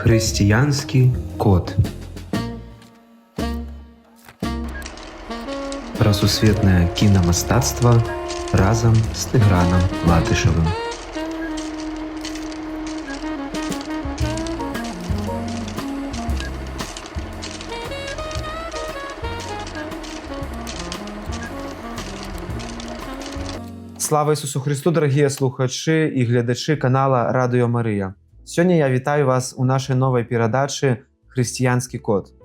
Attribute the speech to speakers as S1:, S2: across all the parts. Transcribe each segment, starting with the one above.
S1: Хрысціянскі код. Пра сусветнае кінамастацтва разам з Тыгранам Латышавым.
S2: Слава Ісусу Христу, дорогие слухачы і гледачы канала Радыё Марыя. Сёння я вітаю вас у нашай новай перадачы «Хрысціянскі код».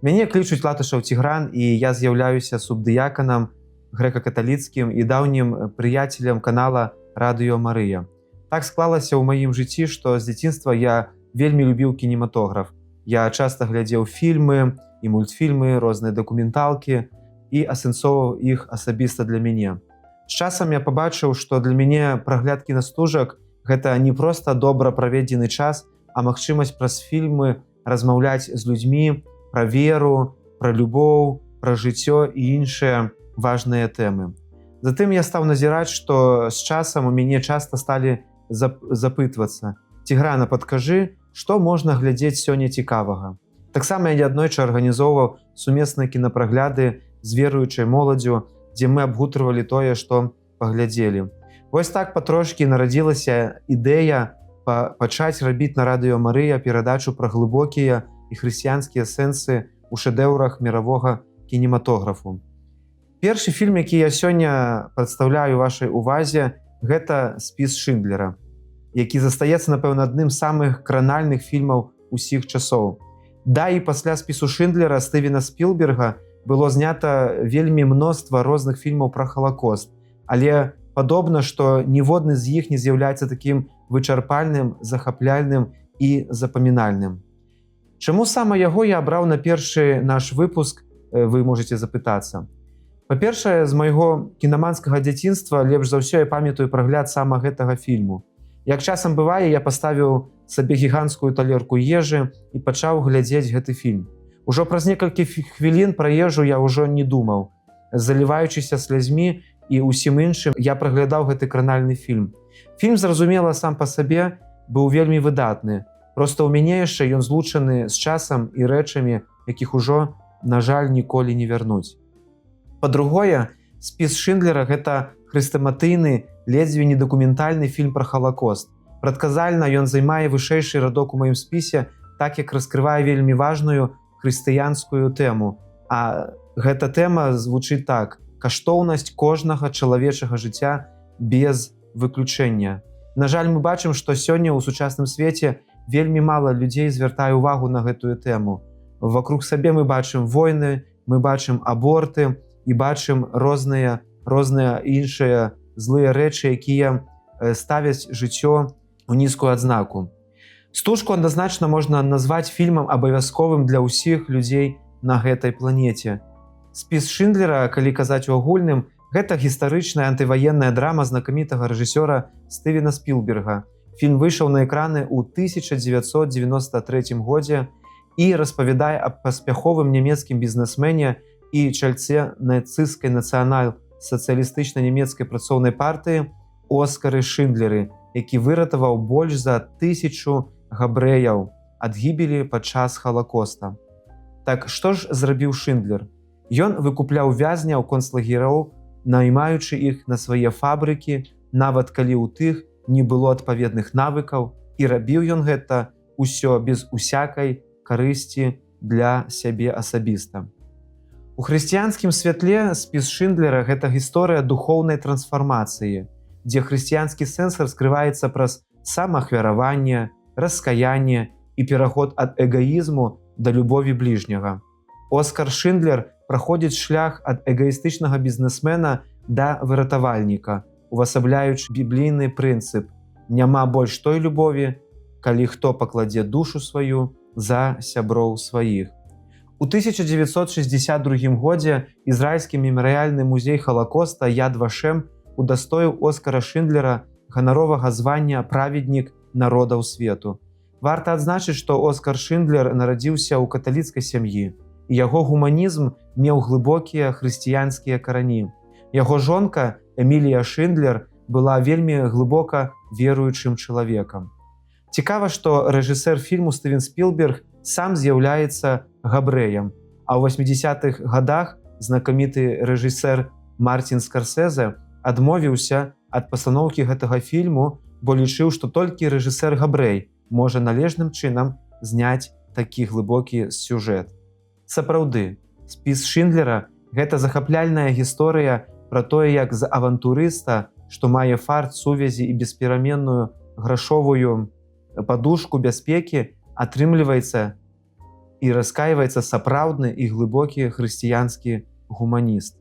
S2: Мяне клічуць Латышаў Цігран, і я з'яўляюся субдыяканам грэка-каталіцкім і даўнім прыяцелем канала Радыё Марыя. Так склалася ў маім жыцці, што з дзяцінства я вельмі любіў кінематограф. Я часта глядзеў фільмы і мультфільмы, розныя дакументалкі і асэнсоўваў іх асабіста для мяне. З часам я пабачыў, што для мяне прагляд кінастужак – гэта не проста добра праведзены час, а магчымасць праз фільмы размаўляць з людзьмі пра веру, пра любоў, пра жыццё і іншыя важныя тэмы. Затым я стаў назіраць, што з часам у мяне часта сталі запытвацца: «Ціграна, падкажы, што можна глядзець сёння цікавага?» Таксама я неаднойчы арганізоўваў сумесныя кінапрагляды з веруючай моладдзю, дзе мы абгутарвалі тое, што паглядзелі. Вось так патрошкі нарадзілася ідэя пачаць рабіць на Радыё Марыя перадачу пра глыбокія і хрысціянскія сэнсы ў шэдэўрах міравога кінематографу. Першы фільм, які я сёння прадстаўляю вашай увазе, гэта «Спіс Шындлера», які застаецца, напэўна, адным з самых кранальных фільмаў усіх часоў. Да, і пасля «Спісу Шындлера» Стывена Спілберга было знята вельмі мноства розных фільмаў пра Халакост, але падобна, што ніводны з іх не з'яўляецца такім вычарпальным, захапляльным і запамінальным. Чаму саме яго я абраў на першы наш выпуск, вы можете запытацца. Па-першае, з майго кінаманскага дзяцінства лепш за ўсё я памятаю прагляд сама гэтага фільму. Як часам бывае, я паставіў сабе гіганцкую талерку ежы і пачаў глядзець гэты фільм. Ужо праз некалькі хвілін пра ежу я ўжо не думаў. Заліваючыся слязьмі і ўсім іншым, я праглядаў гэты кранальны фільм. Фільм, зразумела, сам па сабе быў вельмі выдатны. Проста ў мяне яшчэ ён злучаны з часам і рэчамі, якіх ужо, на жаль, ніколі не вярнуць. Па-другое, «Спіс Шындлера» – гэта хрэстаматыйны, ледзьве не дакументальны фільм пра Халакост. Прадказальна, ён займае вышэйшы радок у маім спісе, так як раскрывае вельмі важную хрысціянскую тэму. А гэта тэма звучыць так: каштоўнасць кожнага чалавечага жыцця без выключэння. На жаль, мы бачым, што сёння ў сучасным свеце вельмі мала людзей звяртае ўвагу на гэтую тэму. Вакруг сабе мы бачым войны, мы бачым аборты і бачым розныя іншыя злыя рэчы, якія ставяць жыццё ў нізкую адзнаку. «Стужку» адназначна можна назваць фільмам абавязковым для ўсіх людзей на гэтай планеце. «Спіс Шындлера», калі казаць у агульным, гэта гістарычная антываенная драма знакамітага рэжысёра Стывена Спілберга. Фільм выйшаў на экраны ў 1993 годзе і распавядае аб паспяховым нямецкім бізнесмене і чальце нацысцкай нацыянал-сацыялістычнай нямецкай працоўнай партыі Оскары Шындлеры, які выратаваў больш за 1000 габрэяў ад гібелі падчас Халакоста. Так што ж зрабіў Шындлер? Ён выкупляў вязняў концлагероў, наймаючы іх на свае фабрыкі, нават калі ў тых не было адпаведных навыкаў, і рабіў ён гэта ўсё без усякай карысці для сябе асабіста. У хрысціянскім святле «Спіс Шындлера» – гэта гісторыя духоўнай трансфармацыі, дзе хрысціянскі сэнс раскрываецца праз самаахвяраванне, раскаянне і пераход ад эгоізму да любові бліжняга. Оскар Шындлер праходзіць шлях ад эгоістычнага бізнесмена да выратавальніка, увасабляючы біблійны прынцып: «Няма больш той любові, калі хто пакладзе душу сваю за сяброў сваіх». У 1962 годзе ізраільскі мемарыяльны музей Халакоста Яд Вашем удастоіў Оскара Шындлера ганаровага звання «Праведнік народаў свету». Варта адзначыць, што Оскар Шындлер нарадзіўся ў каталіцкай сям'і, і яго гуманізм меў глыбокія хрысціянскія карані. Яго жонка Эмілія Шындлер была вельмі глыбока веруючым чалавекам. Цікава, што рэжысэр фільму Стывен Спілберг сам з'яўляецца габрэем, а ў 80-х гадах знакаміты рэжысэр Мартін Скарсезе адмовіўся ад пастаноўкі гэтага фільму, бо лічыў, што толькі рэжысэр-габрэй можа належным чынам зняць такі глыбокі сюжэт. Сапраўды, спіс Шиндлера – гэта захапляльная гісторыя пра тое, як з авантурыста, што мае фарт сувязі і беспераменную грашовую падушку бяспекі, атрымліваецца і раскайваецца сапраўдны і глыбокі хрысціянскі гуманіст.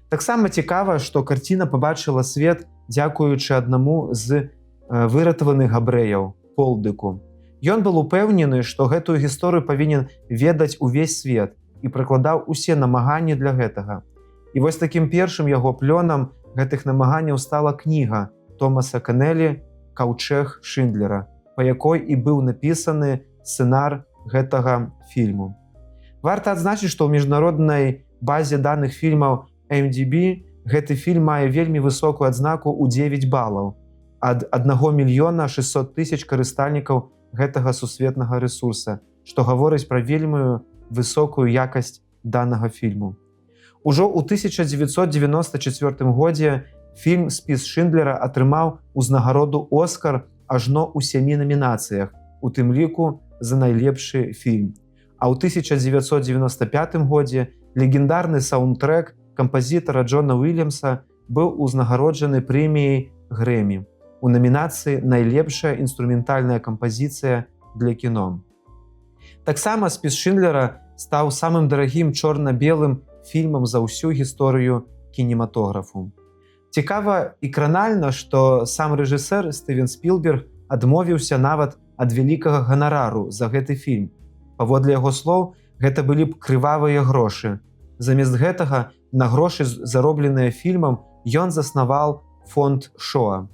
S2: Таксама цікава, што карціна пабачыла свет дзякуючы аднаму з выратаваных габрэяў – Полдыку. Ён был упэўнены, што гэтую гісторыю павінен ведаць увесь свет і прыкладаў усе намаганні для гэтага. І вось такім першым яго плёнам гэтых намаганняў стала кніга Томаса Кеннелі «Каўчэг Шиндлера», па якой і быў напісаны сцэнар гэтага фільму. Варта адзначыць, што ў міжнароднай базе даных фільмаў IMDb гэты фільм мае вельмі высокую адзнаку ў 9 балаў ад 1 600 000 карыстальнікаў гэтага сусветнага рэсурса, што гаворыць пра вельмі высокую якасць данага фільму. Ужо ў 1994 годзе фільм «Спіс Шиндлера» атрымаў узнагароду «Оскар» ажно ў 7 намінацыях, у тым ліку за найлепшы фільм. А ў 1995 годзе легендарны саундтрэк кампазітара Джона Уільямса быў узнагароджаны прэміяй Грэмі у намінацыі «Найлепшая інструментальная кампазіцыя для кіно». Таксама «Спіс Шиндлера» стаў самым дарагім чорна-белым фільмам за ўсю гісторыю кінематографу. Цікава і кранальна, што сам рэжысэр Стывен Спілберг адмовіўся нават ад вялікага ганарару за гэты фільм. Паводле яго слоў, гэта былі б крывавыя грошы. Замест гэтага на грошы, заробленыя фільмам, ён заснаваў фонд Шоа.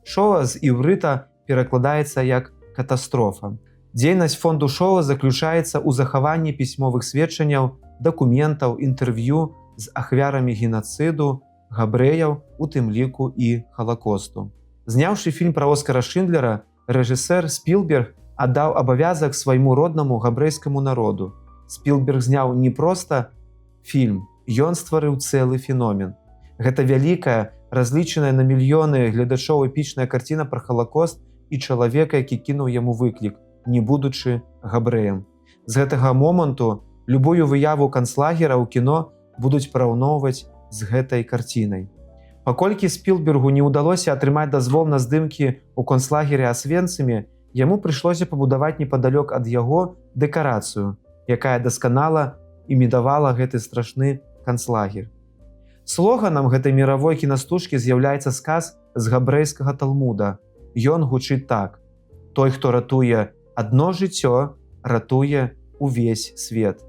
S2: Шоа з іўрыта перакладаецца як «катастрофа». Дзейнасць фонду Шоа заключаецца ў захаванні пісьмовых сведчанняў, дакументаў, інтэрв'ю з ахвярамі генацыду, габрэяў, у тым ліку і Халакосту. Зняўшы фільм пра Оскара Шиндлера, рэжысэр Спілберг аддаў абавязак свайму роднаму габрэйскаму народу. Спілберг зняў не проста фільм, ён стварыў цэлы феномен. Гэта вялікая, разлічаная на мільёны гледачоў эпічная карціна пра Халакост і чалавека, які кінуў яму выклік, не будучы габрэем. З гэтага моманту любую выяву канцлагера ў кіно будуць параўноўваць з гэтай карцінай. Паколькі Спілбергу не ўдалося атрымаць дазвол на здымкі ў концлагеры Асвенцыме, яму прыйшлося пабудаваць непадалёк ад яго дэкарацыю, якая дасканала імітавала гэты страшны канцлагер. Слоганам гэтай міравой кінастужкі з'яўляецца сказ з габрэйскага Талмуда. Ён гучыць так: «Той, хто ратуе адно жыццё, ратуе увесь свет».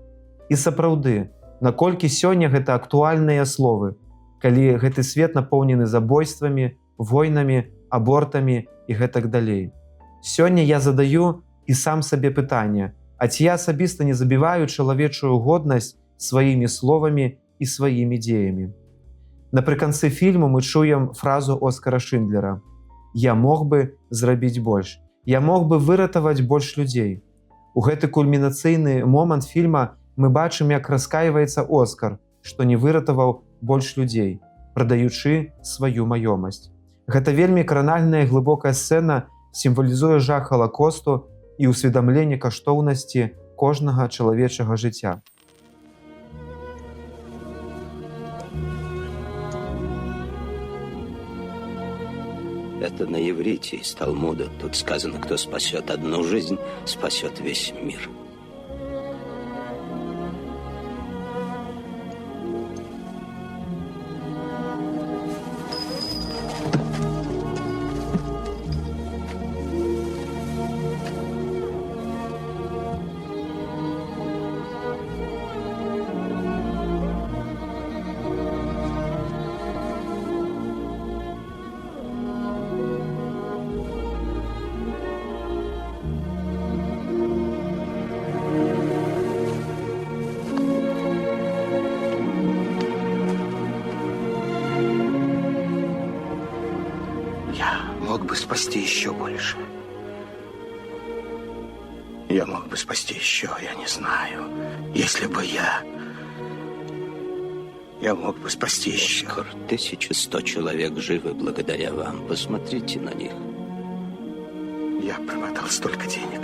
S2: І сапраўды, наколькі сёння гэта актуальныя словы, калі гэты свет напоўнены забойствамі, войнамі, абортамі і гэтак далей. Сёння я задаю і сам сабе пытанне, а ці я асабіста не забіваю чалавечую годнасць сваімі словамі і сваімі дзеямі. Напрыканцы фільму мы чуем фразу Оскара Шиндлера: «Я мог бы зрабіць больш, я мог бы выратаваць больш людзей». У гэты кульмінацыйны момант фільма мы бачым, як раскайваецца Оскар, што не выратаваў больш людзей, прадаючы сваю маёмасць. Гэта вельмі кранальная і глыбокая сцэна сімвалізуе жах Халакосту і ўсведамленне каштоўнасці кожнага чалавечага жыцця.
S3: Это на иврите из Талмуда. Тут сказано, кто спасет одну жизнь, спасет весь мир. Мог бы спасти еще больше.
S4: Я мог бы спасти еще, я не знаю. Если бы я мог бы спасти еще.
S3: Оскар, 1100 человек живы благодаря вам. Посмотрите на них.
S4: Я промотал столько денег.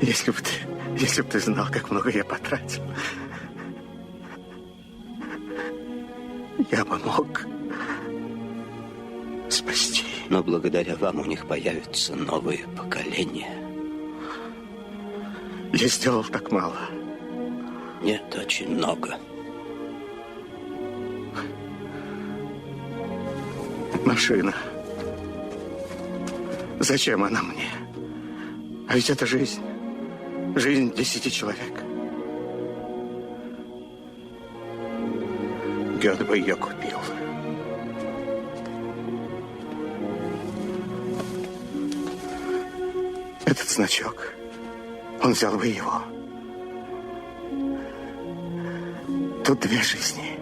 S4: Если бы ты знал, как много я потратил, я бы мог спасти.
S3: Но благодаря вам у них появятся новые поколения.
S4: Я сделал так мало.
S3: Нет, очень много.
S4: Машина. Зачем она мне? А ведь это жизнь. Жизнь 10 человек. Гёте бы ее купил. Этот значок. Он взял бы его. Тут 2 жизни.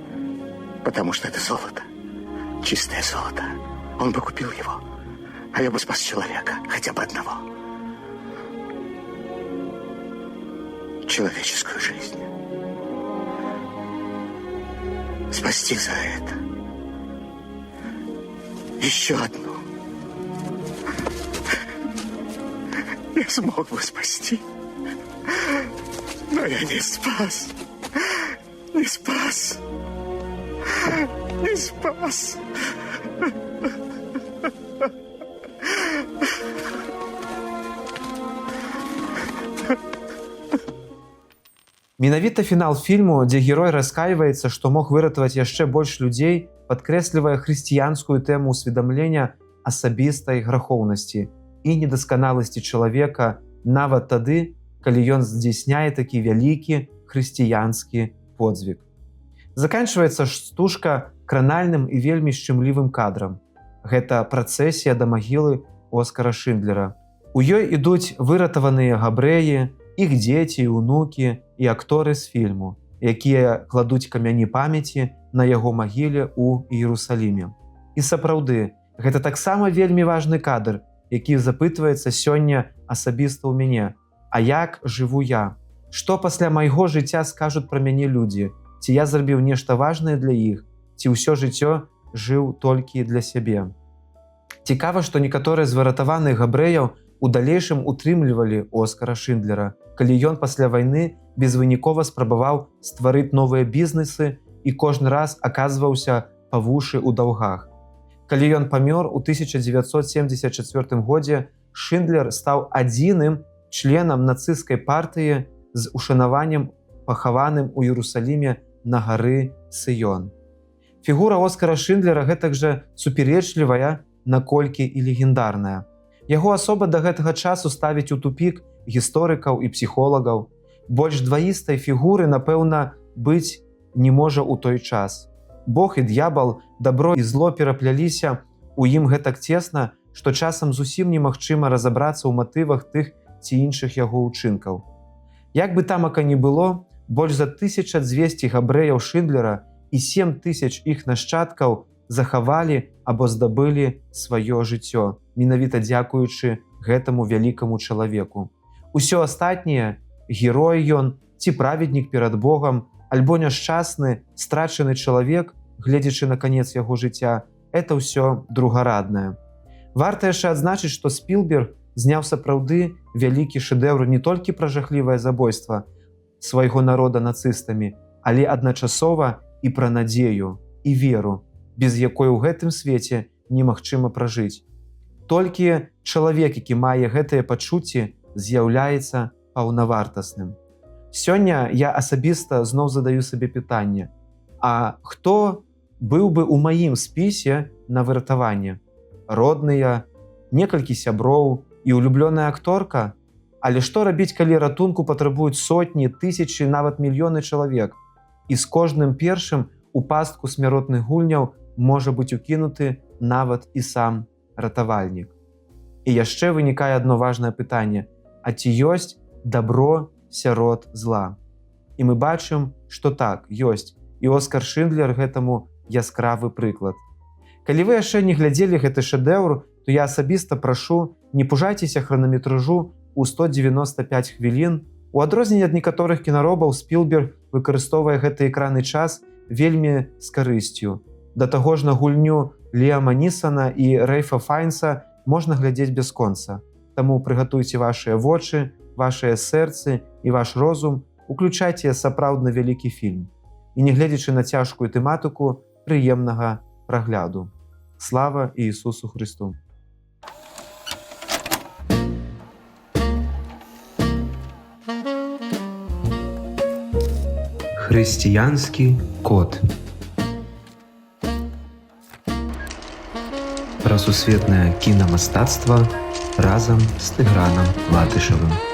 S4: Потому что это золото. Чистое золото. Он бы купил его. А я бы спас человека. Хотя бы одного. Человеческую жизнь. Спасти за это. Еще одну. Я смог бы спасти. Но я не спас. Не спас. Не спас.
S2: Менавіта фінал фільму, дзе герой раскайваецца, што мог выратаваць яшчэ больш людзей, падкрэслівае хрысціянскую тэму ўсведамлення асабістай грахоўнасці і недасканаласці чалавека нават тады, калі ён здзяйсняе такі вялікі хрысціянскі подзвіг. Заканчваецца стужка кранальным і вельмі шчымлівым кадрам. Гэта працэсія да магілы Оскара Шиндлера. У ёй ідуць выратаваныя габрэі, іх дзеці і ўнукі і акторы з фільму, якія кладуць камяні памяці на яго магіле ў Іерусаліме. І сапраўды, гэта таксама вельмі важны кадр, які запытваецца сёння асабіста ў мяне. А як жыву я? Што пасля майго жыцця скажуць пра мяне людзі? Ці я зрабіў нешта важнае для іх? Ці ўсё жыццё жыў толькі для сябе? Цікава, што некаторыя з выратаваных габрэяў у далейшым утрымлівалі Оскара Шиндлера, калі ён пасля вайны безвынікова спрабаваў стварыць новыя бізнесы і кожны раз аказваўся па вушы ў даўгах. Калі ён памёр у 1974 годзе, Шиндлер стаў адзіным членам нацысцкай партыі з ушанаваннем пахаваным у Іерусаліме на гары Сыён. Фігура Оскара Шиндлера гэтак жа супярэчлівая, наколькі і легендарная. Яго асоба да гэтага часу ставіць у тупік гісторыкаў і псіхолагаў. Больш дваістай фігуры, напэўна, быць не можа ў той час. Бог і д'ябал, дабро і зло перапляліся ў ім гэтак цесна, што часам зусім немагчыма разабрацца ў матывах тых ці іншых яго ўчынкаў. Як бы тамака ні было, больш за 1200 габрэяў Шиндлера і 7000 іх нашчадкаў захавалі або здабылі сваё жыццё, менавіта дзякуючы гэтаму вялікаму чалавеку. Усё астатняе, герой ён, ці праведнік перад Богам, альбо няшчасны, страчаны чалавек, гледзячы на канец яго жыцця, это ўсё другараднае. Варта яшчэ адзначыць, што Спілберг зняў сапраўды вялікі шэдэўр не толькі пра жахлівае забойства свайго народа нацыстамі, але адначасова і пра надзею і веру, без якой у гэтым свеце немагчыма пражыць. Толькі чалавек, які мае гэтыя пачуцці, з'яўляецца паўнавартасным. Сёння я асабіста зноў задаю сабе пытанне: а хто быў бы ў маім спісе на выратаванне? Родныя, некалькі сяброў і улюблёная акторка? Але што рабіць, калі ратунку патрабуюць сотні, тысячы, нават мільёны чалавек? І з кожным першым у пастку смяротных гульняў можа быць укінуты нават і сам ратавальнік. І яшчэ вынікае адно важнае пытанне: а ці ёсць дабро сярод зла? І мы бачым, што так, ёсць. І Оскар Шиндлер гэтаму яскравы прыклад. Калі вы яшчэ не глядзелі гэты шэдэўр, то я асабіста прашу, не пужайцеся хранаметражу ў 195 хвілін. У адрозненне ад некаторых кінаробаў Спілберг выкарыстоўвае гэты экранны час вельмі з карысцю. Да таго ж на гульню Ліама Нісана і Рэйфа Файнса можна глядзець бясконца. Таму прыгатуйце вашыя вочы, вашыя сэрцы і ваш розум, уключайце сапраўдна вялікі фільм. І не гледзячы на цяжкую тэматыку, прыемнага прагляду. Слава Ісусу Христу!
S1: Хрысціянскі код. Пра сусветнае кінамастацтва разам з Тыгранам Латышавым.